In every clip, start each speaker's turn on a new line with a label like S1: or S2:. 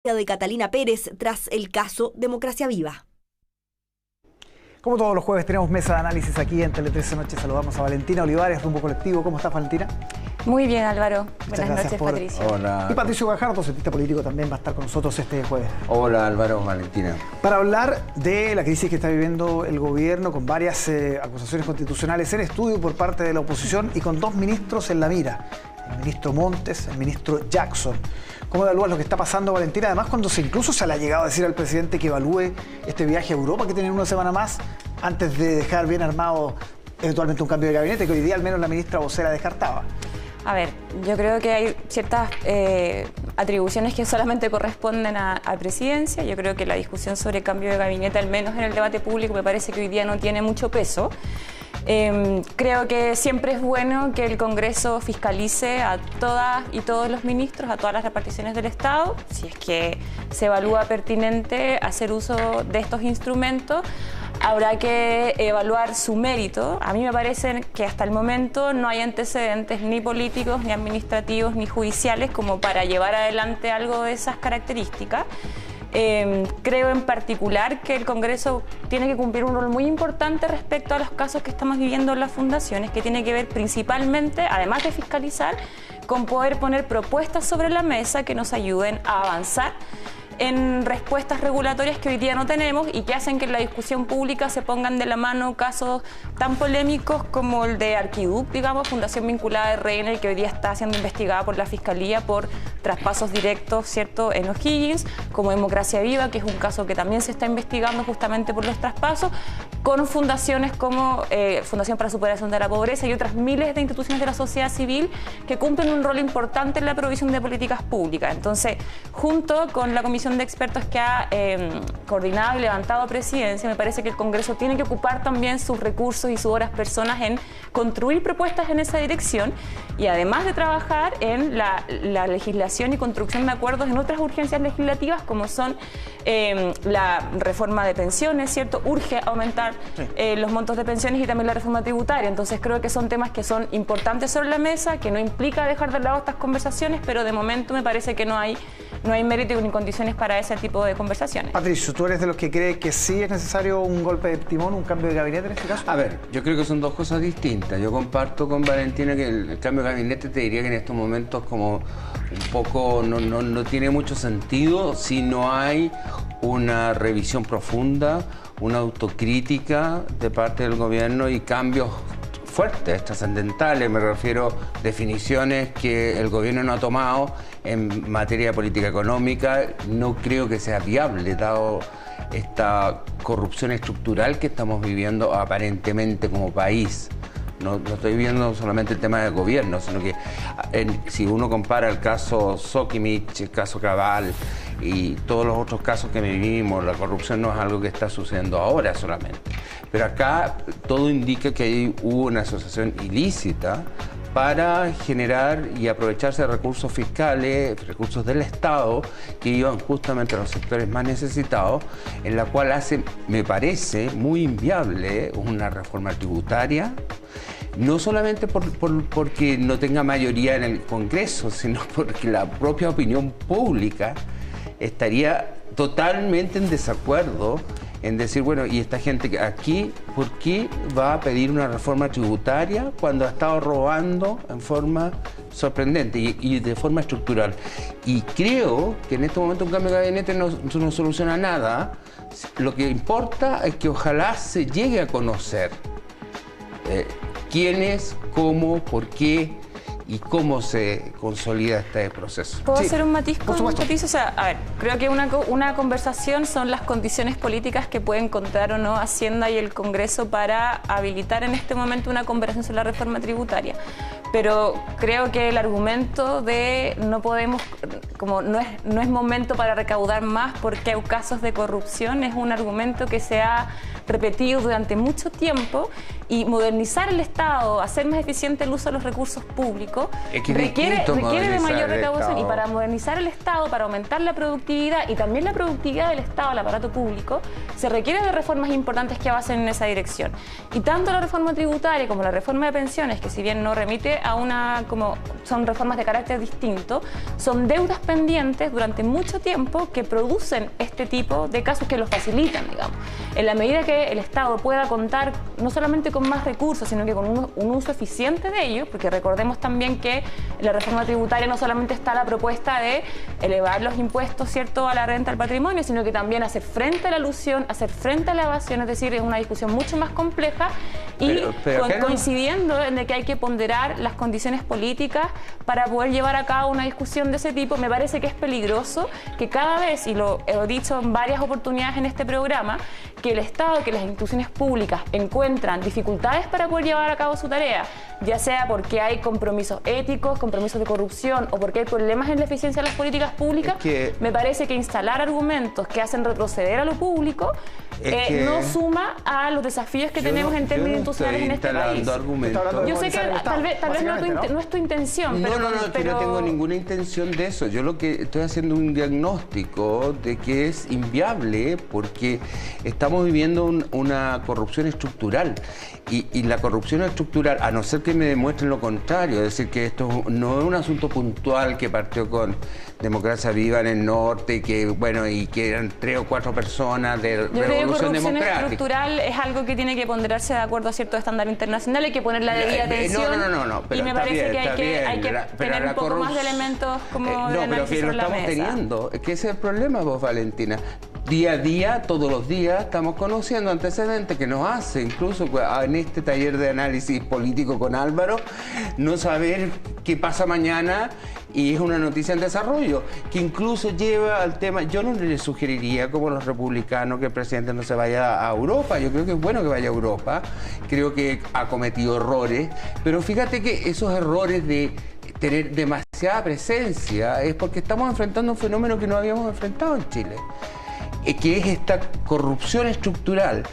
S1: de Catalina Pérez tras el caso Democracia Viva.
S2: Como todos los jueves tenemos mesa de análisis aquí en Tele 13 Noche. Saludamos a Valentina Olivares, Rumbo Colectivo. ¿Cómo estás, Valentina?
S3: Muy bien, Álvaro.
S2: Muchas
S3: Buenas noches, Patricio.
S4: Hola.
S2: Y Patricio Gajardo, cientista político, también va a estar con nosotros este jueves.
S4: Hola, Álvaro, Valentina.
S2: Para hablar de la crisis que está viviendo el gobierno, con varias acusaciones constitucionales en estudio por parte de la oposición y con dos ministros en la mira. El ministro Montes, el ministro Jackson. ¿Cómo evalúas lo que está pasando, Valentina? Además, cuando incluso se le ha llegado a decir al presidente que evalúe este viaje a Europa, que tiene una semana más, antes de dejar bien armado eventualmente un cambio de gabinete, que hoy día al menos la ministra vocera descartaba.
S3: A ver, yo creo que hay ciertas atribuciones que solamente corresponden a presidencia. Yo creo que la discusión sobre cambio de gabinete, al menos en el debate público, me parece que hoy día no tiene mucho peso. Creo que siempre es bueno que el Congreso fiscalice a todas y todos los ministros, a todas las reparticiones del Estado, si es que se evalúa pertinente hacer uso de estos instrumentos. Habrá que evaluar su mérito. A mí me parece que hasta el momento no hay antecedentes ni políticos, ni administrativos, ni judiciales como para llevar adelante algo de esas características. Creo en particular que el Congreso tiene que cumplir un rol muy importante respecto a los casos que estamos viviendo en las fundaciones, que tiene que ver principalmente, además de fiscalizar, con poder poner propuestas sobre la mesa que nos ayuden a avanzar en respuestas regulatorias que hoy día no tenemos y que hacen que en la discusión pública se pongan de la mano casos tan polémicos como el de Arquiduc, digamos, fundación vinculada de Reiner, que hoy día está siendo investigada por la Fiscalía por traspasos directos, ¿cierto?, en O'Higgins, como Democracia Viva, que es un caso que también se está investigando justamente por los traspasos, con fundaciones como Fundación para la Superación de la Pobreza y otras miles de instituciones de la sociedad civil que cumplen un rol importante en la provisión de políticas públicas. Entonces, junto con la Comisión de Expertos que ha coordinado y levantado Presidencia, me parece que el Congreso tiene que ocupar también sus recursos y sus horas personas en construir propuestas en esa dirección y además de trabajar en la legislación y construcción de acuerdos en otras urgencias legislativas como son la reforma de pensiones, ¿cierto? Urge aumentar los montos de pensiones y también la reforma tributaria. Entonces creo que son temas que son importantes sobre la mesa, que no implica dejar de lado estas conversaciones, pero de momento me parece que no hay mérito ni condiciones para ese tipo de conversaciones.
S2: Patricio, ¿tú eres de los que cree que sí es necesario un golpe de timón, un cambio de gabinete en este caso?
S4: A ver, yo creo que son dos cosas distintas. Yo comparto con Valentina que el cambio de gabinete, te diría que en estos momentos como un poco no tiene mucho sentido si no hay una revisión profunda, una autocrítica de parte del gobierno y cambios fuertes, trascendentales, me refiero a definiciones que el gobierno no ha tomado en materia de política económica. No creo que sea viable, dado esta corrupción estructural que estamos viviendo aparentemente como país. No estoy viendo solamente el tema del gobierno, sino que si uno compara el caso Sokimich, el caso Cabal y todos los otros casos que vivimos, la corrupción no es algo que está sucediendo ahora solamente. Pero acá todo indica que hubo una asociación ilícita para generar y aprovecharse de recursos fiscales, recursos del Estado, que iban justamente a los sectores más necesitados, en la cual hace, me parece, muy inviable una reforma tributaria, no solamente porque no tenga mayoría en el Congreso, sino porque la propia opinión pública estaría totalmente en desacuerdo en decir, bueno, y esta gente aquí, ¿por qué va a pedir una reforma tributaria cuando ha estado robando en forma sorprendente y de forma estructural? Y creo que en este momento un cambio de gabinete no soluciona nada. Lo que importa es que ojalá se llegue a conocer quiénes, cómo, por qué y cómo se consolida este proceso.
S3: ¿Puedo hacer un matiz con Patricio? O sea, a ver, creo que una conversación son las condiciones políticas que puede encontrar o no Hacienda y el Congreso para habilitar en este momento una conversación sobre la reforma tributaria. Pero creo que el argumento de no podemos, como no es momento para recaudar más porque hay casos de corrupción, es un argumento que se ha repetido durante mucho tiempo y modernizar el Estado, hacer más eficiente el uso de los recursos públicos, requiere de mayor recaudación. Y para modernizar el Estado, para aumentar la productividad y también la productividad del Estado, el aparato público, se requiere de reformas importantes que avancen en esa dirección. Y tanto la reforma tributaria como la reforma de pensiones, que si bien no remite a como son reformas de carácter distinto, son deudas pendientes durante mucho tiempo que producen este tipo de casos que los facilitan, digamos. En la medida que el Estado pueda contar no solamente con más recursos, sino que con un uso eficiente de ellos, porque recordemos también que en la reforma tributaria no solamente está la propuesta de elevar los impuestos, ¿cierto?, a la renta, al patrimonio, sino que también hacer frente a la elusión, hacer frente a la evasión, es decir, es una discusión mucho más compleja y coincidiendo en que hay que ponderar las condiciones políticas para poder llevar a cabo una discusión de ese tipo. Me parece que es peligroso que cada vez, y lo he dicho en varias oportunidades en este programa, que el Estado, que las instituciones públicas encuentran dificultades para poder llevar a cabo su tarea, ya sea porque hay compromisos éticos, compromisos de corrupción o porque hay problemas en la eficiencia de las políticas públicas, me parece que instalar argumentos que hacen retroceder a lo público no suma a los desafíos que tenemos en términos institucionales en este país. Yo sé que tal vez no es tu intención, pero
S4: no tengo ninguna intención de eso. Yo lo que estoy haciendo es un diagnóstico de que es inviable porque estamos viviendo una corrupción estructural y la corrupción estructural, a no ser que me demuestren lo contrario, es decir, que esto no es un asunto puntual que partió con Democracia Viva en el norte y que eran 3 o 4 personas de Revolución Democrática.
S3: Corrupción estructural es algo que tiene que ponderarse de acuerdo a ciertos estándares internacionales, hay que poner la debida atención.
S4: Pero
S3: y me parece que hay que tener un poco más de elementos como de análisis sobre la mesa.
S4: Teniendo. Es que ese es el problema, vos, Valentina. Día a día, todos los días, estamos conociendo antecedentes que nos hace, incluso en este taller de análisis político con Álvaro, no saber qué pasa mañana, y es una noticia en desarrollo, que incluso lleva al tema. Yo no le sugeriría, como los republicanos, que el presidente no se vaya a Europa. Yo creo que es bueno que vaya a Europa, creo que ha cometido errores, pero fíjate que esos errores de tener demasiada presencia es porque estamos enfrentando un fenómeno que no habíamos enfrentado en Chile, que es esta corrupción estructural.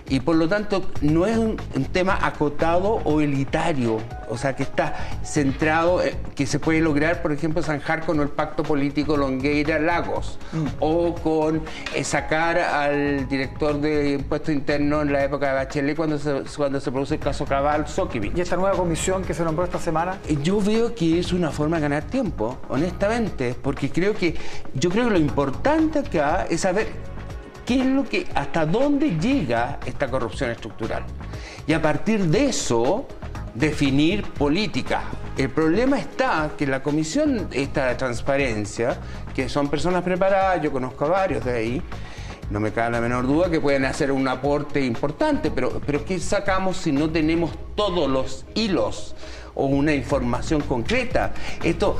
S4: Y por lo tanto no es un tema acotado o elitario, o sea, que está centrado, que se puede lograr, por ejemplo, zanjar con el pacto político Longueira-Lagos, o con sacar al director de Impuesto Interno en la época de Bachelet cuando se produce el caso Cabal-Sokivich.
S2: ¿Y esta nueva comisión que se nombró esta semana?
S4: Yo veo que es una forma de ganar tiempo, honestamente, porque yo creo que lo importante acá es saber qué es lo que, hasta dónde llega esta corrupción estructural. Y a partir de eso, definir política. El problema está que la comisión esta de transparencia, que son personas preparadas, yo conozco a varios de ahí, no me cabe la menor duda que pueden hacer un aporte importante, pero ¿qué sacamos si no tenemos todos los hilos o una información concreta? Esto,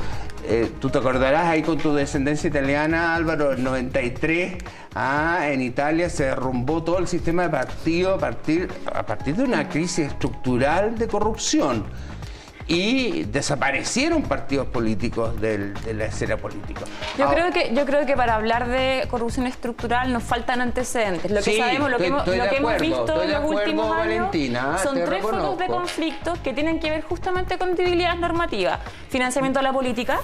S4: tú te acordarás ahí con tu descendencia italiana, Álvaro, en 93, en Italia se derrumbó todo el sistema de partido a partir de una crisis estructural de corrupción. Y desaparecieron partidos políticos de la escena política.
S3: Yo creo que para hablar de corrupción estructural nos faltan antecedentes. Lo que sabemos, lo que hemos visto en los últimos años,
S4: Valentina,
S3: son 3 focos de conflictos que tienen que ver justamente con debilidades normativas: financiamiento a la política,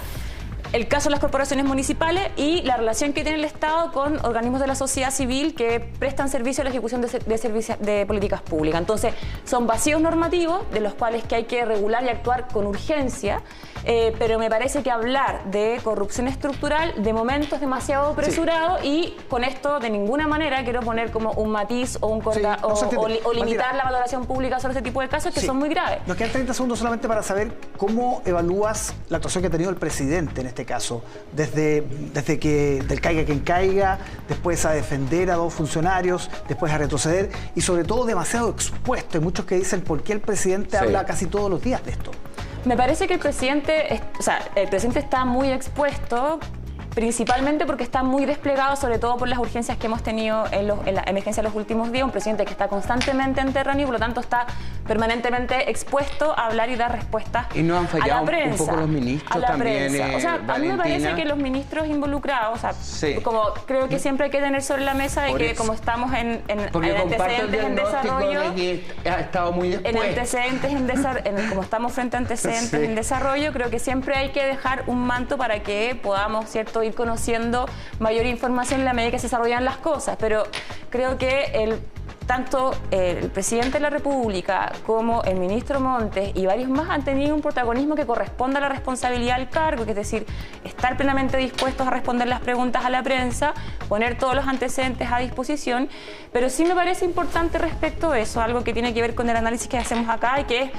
S3: el caso de las corporaciones municipales y la relación que tiene el Estado con organismos de la sociedad civil que prestan servicio a la ejecución de políticas públicas. Entonces, son vacíos normativos de los cuales que hay que regular y actuar con urgencia, pero me parece que hablar de corrupción estructural de momento es demasiado apresurado, y con esto de ninguna manera quiero poner como un matiz o o limitar la valoración pública sobre ese tipo de casos que son muy graves.
S2: Nos quedan 30 segundos solamente para saber cómo evalúas la actuación que ha tenido el presidente en este caso, desde que del caiga quien caiga, después a defender a 2 funcionarios, después a retroceder y sobre todo demasiado expuesto. Hay muchos que dicen por qué el presidente habla casi todos los días de esto.
S3: Me parece que el presidente está muy expuesto, principalmente porque está muy desplegado, sobre todo por las urgencias que hemos tenido en la emergencia de los últimos días. Un presidente que está constantemente en terreno y por lo tanto está permanentemente expuesto a hablar y dar respuestas
S4: y no han fallado
S3: a la prensa.
S4: Un poco los ministros
S3: a la
S4: también,
S3: prensa. O sea, a mí me parece que los ministros involucrados, o sea,
S4: sí,
S3: como creo que siempre hay que tener sobre la mesa de que como estamos en antecedentes en desarrollo,
S4: de que ha estado muy después.
S3: Como estamos frente a antecedentes
S4: Sí.
S3: en desarrollo, creo que siempre hay que dejar un manto para que podamos, ¿cierto?, ir conociendo mayor información en la medida que se desarrollan las cosas. Pero creo que tanto el presidente de la República como el ministro Montes y varios más han tenido un protagonismo que corresponde a la responsabilidad del cargo, que es decir, estar plenamente dispuestos a responder las preguntas a la prensa, poner todos los antecedentes a disposición, pero sí me parece importante respecto a eso, algo que tiene que ver con el análisis que hacemos acá y que es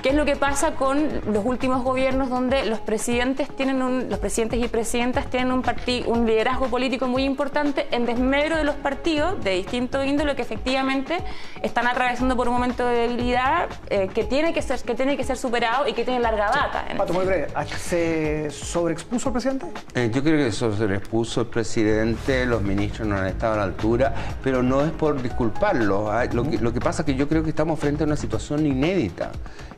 S3: qué es lo que pasa con los últimos gobiernos donde los presidentes y presidentas tienen un liderazgo político muy importante en desmedro de los partidos de distinto índole que efectivamente están atravesando por un momento de debilidad que tiene que ser superado y que tiene larga data.
S2: Pato, muy breve. ¿Se sobreexpuso el presidente?
S4: Yo creo que se sobreexpuso el presidente, los ministros no han estado a la altura, pero no es por disculparlos. Lo que pasa es que yo creo que estamos frente a una situación inédita.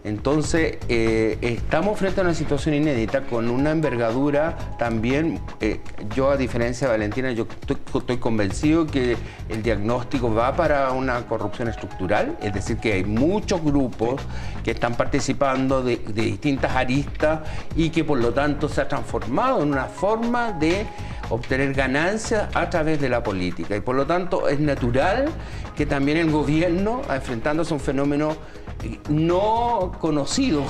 S4: Entonces, estamos frente a una situación inédita con una envergadura también. Yo, a diferencia de Valentina, yo estoy convencido que el diagnóstico va para una corrupción estructural, es decir, que hay muchos grupos que están participando de distintas aristas y que por lo tanto se ha transformado en una forma de obtener ganancias a través de la política. Y por lo tanto es natural que también el gobierno, enfrentándose a un fenómeno no conocido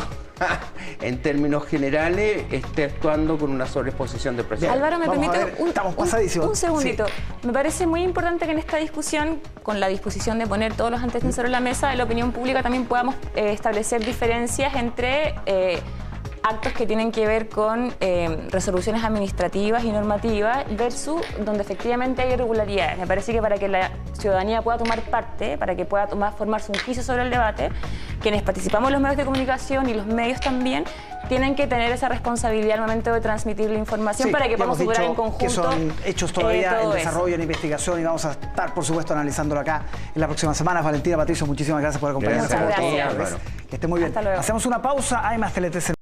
S4: en términos generales, esté actuando con una sobreexposición de presión.
S3: Álvaro, ¿me permite un segundito?
S2: Sí.
S3: Me parece muy importante que en esta discusión, con la disposición de poner todos los antecedentes sobre la mesa de la opinión pública, también podamos establecer diferencias entre actos que tienen que ver con resoluciones administrativas y normativas versus donde efectivamente hay irregularidades. Me parece que para que la ciudadanía pueda tomar parte, para que pueda formarse un juicio sobre el debate, quienes participamos en los medios de comunicación y los medios también tienen que tener esa responsabilidad al momento de transmitir la información para que podamos superar en conjunto.
S2: Que son hechos todavía en desarrollo, en investigación, y vamos a estar, por supuesto, analizándolo acá en la próxima semana. Valentina, Patricio, muchísimas gracias por acompañarnos.
S3: Muchas gracias.
S2: Que esté muy bien.
S3: Hasta luego.
S2: Hacemos una pausa. Hay más Tele 13.